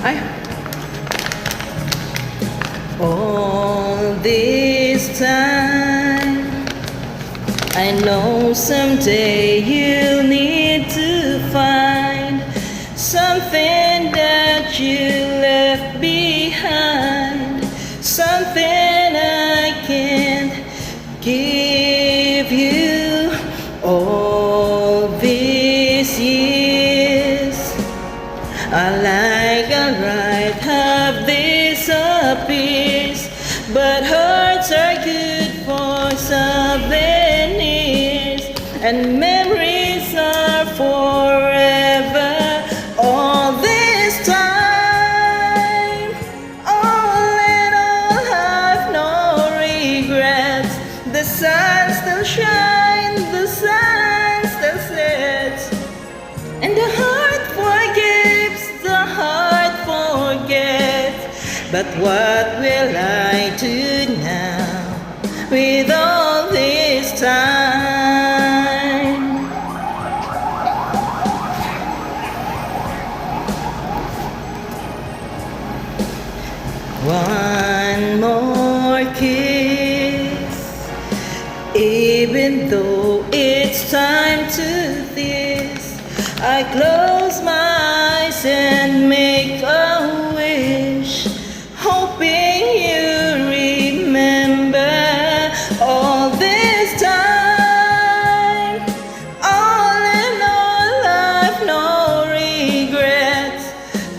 Ay. All this time, I know someday you'll need to find something that you left behind, something I can't give you. All these years, alright, have disappears, but hearts are good for souvenirs, and memories are forever. All this time, all in all, have no regrets. The sun still shines, the sun still sets, and the heart forgives, the heart forgets. But what will I do now with all this time? One more kiss, even though it's time to this. I close my eyes and make a wish, hoping you remember all this time. All in all, I've no regrets.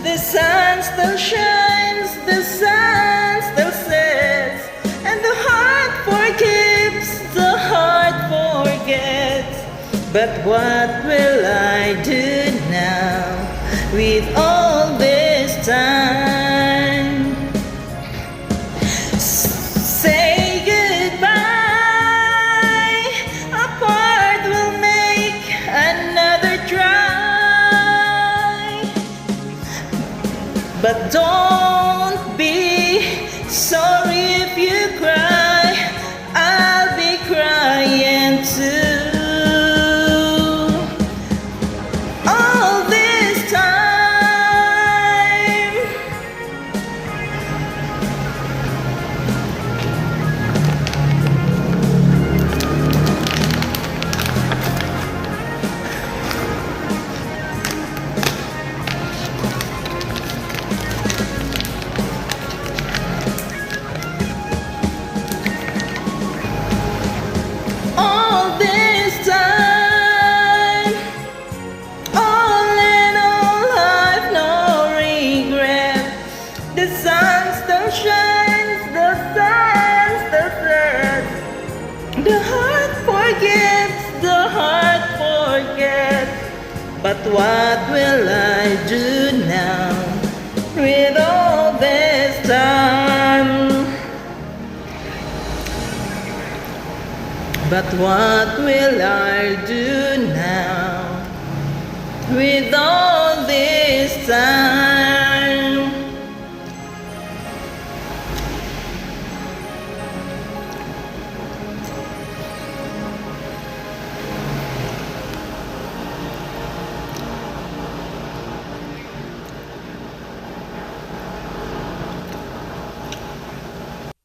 The sun still shines, the sun still sets, and the heart forgives, the heart forgets. But what will I do now with all this time? Say goodbye, apart we'll make another try. But don't be sorry if you cry, I'll be crying too. All this time, all this time, all in all, I've no regret. The sun still shines, the sun still sets, the heart forgives, the heart forgets. But what will I do now with all this time? But what will I do now with all